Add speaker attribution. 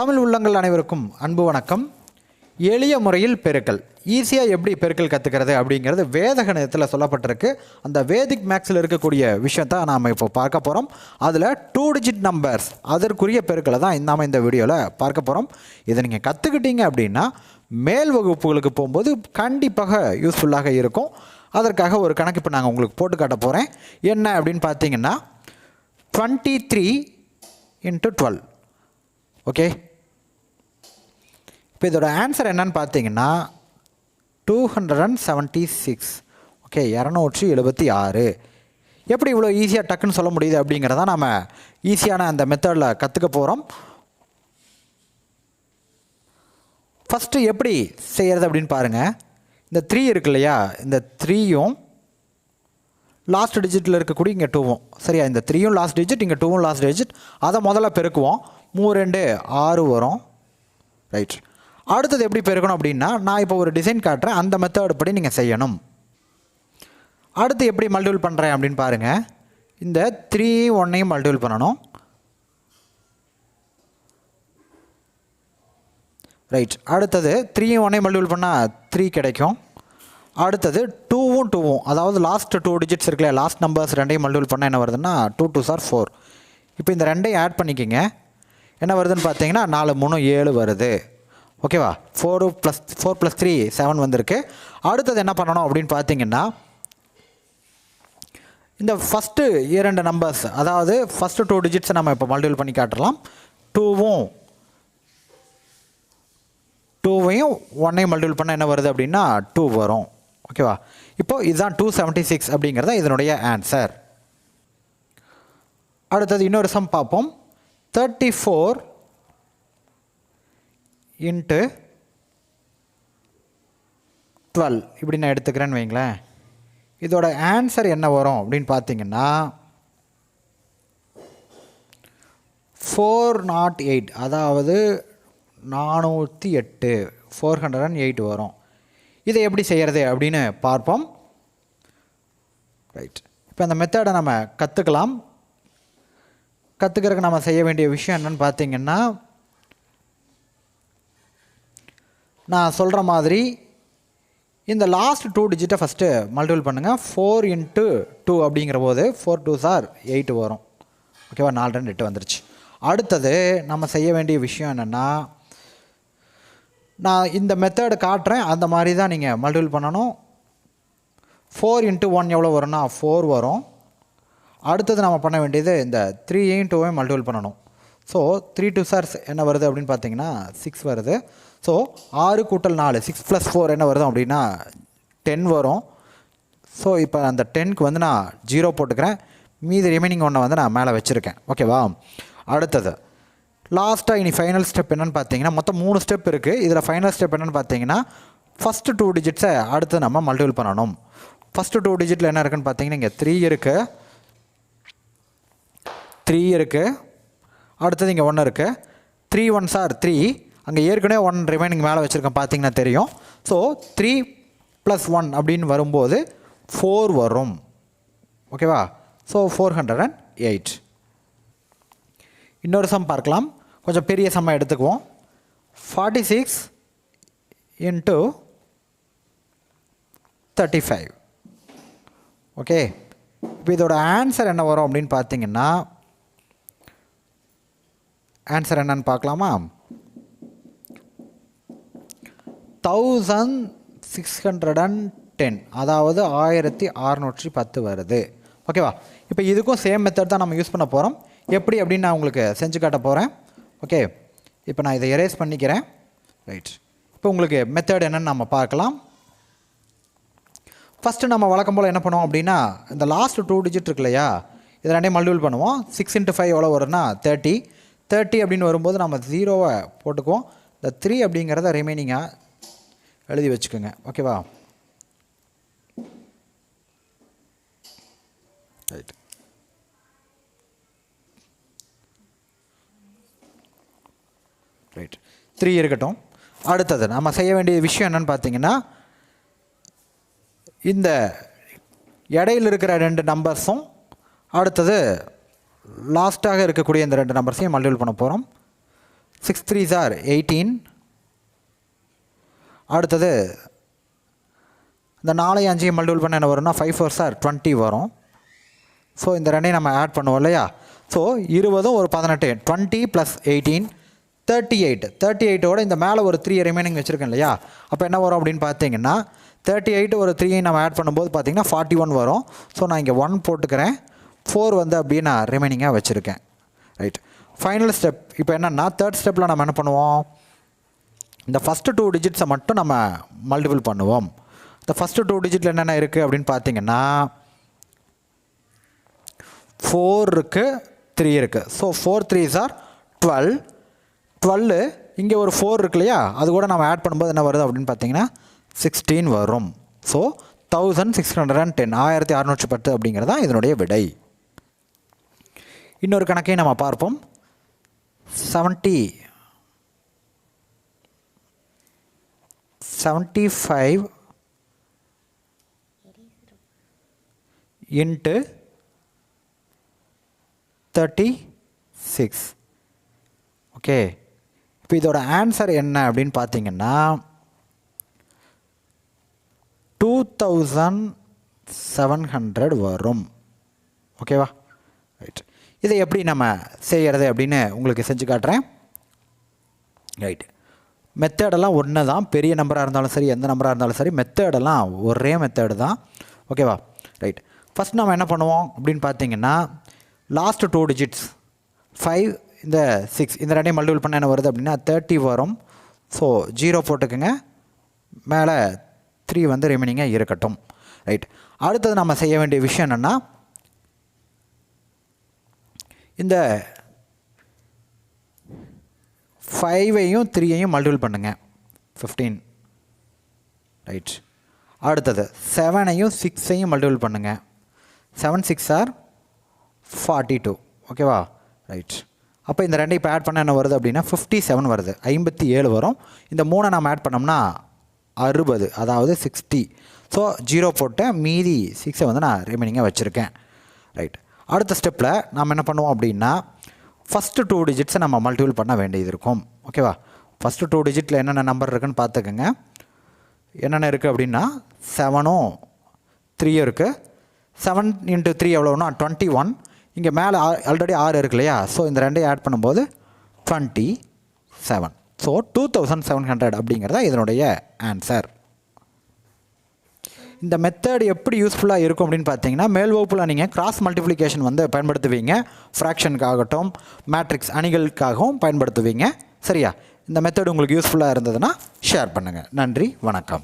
Speaker 1: தமிழ் உள்ளங்கள் அனைவருக்கும் அன்பு வணக்கம். எளிய முறையில் பெருக்கல், ஈஸியாக எப்படி பெருக்கல் கற்றுக்கிறது அப்படிங்கிறது வேத கணிதத்தில் சொல்லப்பட்டிருக்கு. அந்த வேதிக் மேக்ஸில் இருக்கக்கூடிய விஷயத்தை நாம் இப்போ பார்க்க போகிறோம். அதில் 2 டிஜிட் நம்பர்ஸ் அதற்குரிய பெருக்களை தான் நாம் இந்த வீடியோவில் பார்க்க போகிறோம். இதை நீங்கள் கற்றுக்கிட்டீங்க அப்படின்னா மேல் வகுப்புகளுக்கு போகும்போது கண்டிப்பாக யூஸ்ஃபுல்லாக இருக்கும். அதற்காக ஒரு கணக்கு இப்போ நாங்கள் உங்களுக்கு போட்டு காட்ட போகிறேன். என்ன அப்படின்னு பார்த்தீங்கன்னா 23 × 12. ஓகே, இப்போ இதோட ஆன்சர் என்னன்னு பார்த்தீங்கன்னா 276. ஓகே, 276. எப்படி இவ்வளோ ஈஸியாக டக்குன்னு சொல்ல முடியுது அப்படிங்கிறத நம்ம ஈஸியான அந்த மெத்தடில் கற்றுக்க போகிறோம். ஃபஸ்ட்டு எப்படி செய்கிறது அப்படின்னு பாருங்கள். இந்த 3 இருக்கு இல்லையா, இந்த 3யும் லாஸ்ட் டிஜிட்டில் இருக்கக்கூடிய இங்கே 2வும் சரியா, இந்த 3யும் லாஸ்ட் டிஜிட், இங்கே 2வும் லாஸ்ட் டிஜிட். அதை முதல்ல பெருக்குவோம். 3 2 6 வரும். ரைட், அடுத்தது எப்படி பெருக்கணும் அப்படின்னா நான் இப்போ ஒரு டிசைன் காட்டுறேன், அந்த மெத்தட் படி நீங்கள் செய்யணும். அடுத்து எப்படி மல்டிபிள் பண்ணுறேன் அப்படின்னு பாருங்கள். இந்த 3 1ஐயும் மல்டிபிள் பண்ணணும். ரைட், அடுத்தது 3 1ஐயும் மல்டிபிள் பண்ணால் 3 கிடைக்கும். அடுத்தது 2வும் 2வும், அதாவது லாஸ்ட் 2 டிஜிட்ஸ் இருக்குல்ல, லாஸ்ட் நம்பர்ஸ் ரெண்டையும் மல்டிபிள் பண்ணால் என்ன வருதுன்னா 2 2s are 4. இப்போ இந்த ரெண்டையும் ஆட் பண்ணிக்கிங்க. என்ன வருதுன்னு பார்த்தீங்கன்னா 4 3 7 வருது. ஓகேவா, 4 + 3 7 வந்திருக்கு. அடுத்தது என்ன பண்ணணும் அப்படின்னு பார்த்தீங்கன்னா இந்த ஃபஸ்ட்டு 2 நம்பர்ஸ், அதாவது ஃபஸ்ட்டு 2 டிஜிட்ஸை நம்ம இப்போ மல்டிபிள் பண்ணி காட்டலாம். 2வும் 1ஐயும் மல்டிபிள் பண்ணால் என்ன வருது அப்படின்னா 2 வரும். ஓகேவா, இப்போது இதுதான் 276 அப்படிங்கிறத இதனுடைய ஆன்சர். அடுத்தது இன்னொரு சம் பார்ப்போம். 34 × 12 இப்படி நான் எடுத்துக்கிறேன்னு வைங்களேன். இதோட ஆன்சர் என்ன வரும் அப்படின்னு பார்த்தீங்கன்னா 408, அதாவது 408, 408 வரும். இதை எப்படி செய்கிறது அப்படின்னு பார்ப்போம். ரைட், இப்போ அந்த மெத்தடை நம்ம கற்றுக்கலாம். கற்றுக்கிறதுக்கு நம்ம செய்ய வேண்டிய விஷயம் என்னென்னு பார்த்தீங்கன்னா நான் சொல்கிற மாதிரி இந்த லாஸ்ட் 2 டிஜிட்டை ஃபஸ்ட்டு மல்டிபிள் பண்ணுங்கள். 4 × 2 அப்படிங்கிற போது 4 2s are 8 வரும். ஓகேவா, 4 2 8 வந்துருச்சு. அடுத்தது நம்ம செய்ய வேண்டிய விஷயம் என்னென்னா நான் இந்த மெத்தடு காட்டுறேன், அந்த மாதிரி தான் நீங்கள் மல்டிபிள் பண்ணணும். 4 × 1 எவ்வளோ வரும்னா 4 வரும். அடுத்தது நம்ம பண்ண வேண்டியது இந்த 3 × 2ஐயும் மல்டிபிள் பண்ணணும். ஸோ 3 2s are என்ன வருது அப்படின்னு பார்த்தீங்கன்னா 6 வருது. ஸோ 6 + 4 6 + 4 என்ன வருது அப்படின்னா 10 வரும். ஸோ இப்போ அந்த 10க்கு வந்து நான் 0 போட்டுக்கிறேன். மீதி ரிமைனிங் ஒன்றை வந்து நான் மேலே வச்சுருக்கேன். ஓகேவா, அடுத்தது லாஸ்ட்டாக இனி ஃபைனல் ஸ்டெப் என்னென்னு பார்த்தீங்கன்னா மொத்தம் 3 ஸ்டெப் இருக்குது. இதில் ஃபைனல் ஸ்டெப் என்னென்னு பார்த்தீங்கன்னா ஃபஸ்ட்டு 2 டிஜிட்ஸை அடுத்து நம்ம மல்டிபிள் பண்ணணும். ஃபஸ்ட்டு 2 டிஜிட்டில் என்ன இருக்குதுன்னு பார்த்தீங்கன்னா இங்கே 3 இருக்குது, 3 இருக்குது. அடுத்தது இங்கே 1 இருக்குது. 3 1s are 3. அங்கே ஏற்கனவே 1 ரிமைனிங் மேலே வச்சுருக்கேன், பார்த்தீங்கன்னா தெரியும். ஸோ 3 + 1 அப்படின்னு வரும்போது 4 வரும். ஓகேவா, ஸோ 408. இன்னொரு சம் பார்க்கலாம், கொஞ்சம் பெரிய சம்மை எடுத்துக்குவோம். 46 × 35. ஓகே, இப்போ இதோட ஆன்சர் என்ன வரும் அப்படின்னு பார்த்தீங்கன்னா ஆன்சர் என்னன்னு பார்க்கலாமா. 1610, அதாவது 1610 வருது. ஓகேவா, இப்போ இதுக்கும் சேம் மெத்தட் தான் நம்ம யூஸ் பண்ண போகிறோம். எப்படி அப்படின்னு நான் உங்களுக்கு செஞ்சு காட்ட போகிறேன். ஓகே, இப்போ நான் இதை எரேஸ் பண்ணிக்கிறேன். ரைட், இப்போ உங்களுக்கு மெத்தட் என்னென்னு நம்ம பார்க்கலாம். ஃபஸ்ட்டு நம்ம வழக்கம் போல் என்ன பண்ணுவோம் அப்படின்னா இந்த லாஸ்ட் 2 டிஜிட் இருக்கு இல்லையா, இதை ரெண்டையும் மல்டிபிள் பண்ணுவோம். 6 × 5 எவ்வளோ வரும்னா 30. 30 அப்படின்னு வரும்போது நம்ம 0வை போட்டுக்குவோம். இந்த 3 அப்படிங்கிறத ரிமைனிங்காக எழுதி வச்சுக்கோங்க. ஓகேவா, ரைட். ரைட், 3 இருக்கட்டும். அடுத்தது நம்ம செய்ய வேண்டிய விஷயம் என்னென்னு பார்த்தீங்கன்னா இந்த இடையில் இருக்கிற 2 நம்பர்ஸும் அடுத்தது லாஸ்ட்டாக இருக்கக்கூடிய இந்த 2 நம்பர்ஸையும் மல்டிபிள் பண்ண போகிறோம். 6 3s are 18. அடுத்தது இந்த 4 5 மல்டிபிள் பண்ண என்ன வரும்னா 5 4s are 20 வரும். ஸோ இந்த ரெண்டையும் நம்ம ஆட் பண்ணுவோம் இல்லையா? ஸோ 20 ஒரு 18 20 + 18 38. 38ஓட இந்த மேலே ஒரு 3 ரிமைனிங் வச்சுருக்கேன் இல்லையா? அப்போ என்ன வரும் அப்படின்னு பார்த்தீங்கன்னா 38 ஒரு 3 நம்ம ஆட் பண்ணும்போது பார்த்தீங்கன்னா 41 வரும். ஸோ நான் இங்கே 1 போட்டுக்கிறேன். 4 வந்து அப்படியே நான் ரிமைனிங்காக வச்சுருக்கேன். ரைட். ஃபைனல் ஸ்டெப் இப்போ என்னென்னா தேர்ட் ஸ்டெப்பில் நம்ம என்ன பண்ணுவோம்? இந்த ஃபஸ்ட்டு 2 டிஜிட்ஸை மட்டும் நம்ம மல்டிபிள் பண்ணுவோம். இந்த ஃபஸ்ட்டு 2 டிஜிட்டில் என்னென்ன இருக்குது அப்படின்னு பார்த்தீங்கன்னா 4 இருக்குது 3 இருக்குது. So 4 3s are 12. 12 இங்கே ஒரு 4 இருக்கு இல்லையா? அது கூட நம்ம ஆட் பண்ணும்போது என்ன வருது அப்படின்னு பார்த்தீங்கன்னா 16 வரும். ஸோ 1610 1610 அப்படிங்கிறது தான் இதனுடைய விடை. இன்னொரு கணக்கையும் நம்ம பார்ப்போம். 75 into 36. ஓகே, இப்போ இதோட ஆன்சர் என்ன அப்படின்னு பார்த்தீங்கன்னா 2700 வரும். ஓகேவா? ரைட். இதை எப்படி நம்ம செய்கிறது அப்படின்னு உங்களுக்கு செஞ்சு காட்டுறேன். ரைட். மெத்தடெல்லாம் ஒன்று தான். பெரிய நம்பராக இருந்தாலும் சரி, எந்த நம்பராக இருந்தாலும் சரி, மெத்தடெல்லாம் ஒரே மெத்தடு தான். ஓகேவா? ரைட். ஃபஸ்ட் நம்ம என்ன பண்ணுவோம் அப்படின்னு பார்த்தீங்கன்னா லாஸ்ட்டு 2 டிஜிட்ஸ் 5 இந்த 6 இந்த ரெண்டையும் மல்டிபிள் பண்ண என்ன வருது அப்படின்னா 30 வரும். ஸோ 0 போட்டுக்குங்க. மேலே 3 வந்து ரிமைனிங்காக இருக்கட்டும். ரைட். அடுத்தது நம்ம செய்ய வேண்டிய விஷயம் என்னென்னா இந்த 5ஐயும் 3ஐயும் மல்டிபிள் பண்ணுங்க 15. ரைட். அடுத்தது 7ஐயும் 6ஐயும் மல்டிபிள் பண்ணுங்க. 7 6 are 42. ஓகேவா? ரைட். அப்போ இந்த ரெண்டையும் இப்போ ஆட் பண்ண என்ன வருது அப்படின்னா 57 வருது. 57 வரும். இந்த 3 நம்ம ஆட் பண்ணோம்னா 60, அதாவது 60. ஸோ 0 போட்டேன். மீதி 6ஐ வந்து நான் ரிமைனிங்காக வச்சுருக்கேன். ரைட். அடுத்த ஸ்டெப்பில் நம்ம என்ன பண்ணுவோம் அப்படின்னா ஃபஸ்ட்டு 2 டிஜிட்ஸை நம்ம மல்டிபிள் பண்ண வேண்டியது இருக்கும். ஓகேவா? ஃபஸ்ட்டு 2 டிஜிட்டில் என்னென்ன நம்பர் இருக்குதுன்னு பார்த்துக்கோங்க. என்னென்ன இருக்குது அப்படின்னா 7ம் 3யும் இருக்குது. 7 × 3 எவ்வளோன்னா 21. இங்கே மேலே ஆல்ரெடி 6 இருக்கு இல்லையா? ஸோ இந்த ரெண்டையும் ஆட் பண்ணும்போது 27. ஸோ 2700 அப்படிங்கிறதா இதனுடைய ஆன்சர். இந்த மெத்தட் எப்படி யூஸ்ஃபுல்லாக இருக்கும் அப்படின்னு பார்த்தீங்கன்னா மேல் வகுப்பில் நீங்கள் கிராஸ் மல்டிப்ளிகேஷன் வந்து பயன்படுத்துவீங்க. ஃப்ராக்ஷனுக்காகட்டும் மேட்ரிக்ஸ் அணிகளுக்காகவும் பயன்படுத்துவீங்க. சரியா? இந்த மெத்தட் உங்களுக்கு யூஸ்ஃபுல்லாக இருந்ததுன்னா ஷேர் பண்ணுங்கள். நன்றி, வணக்கம்.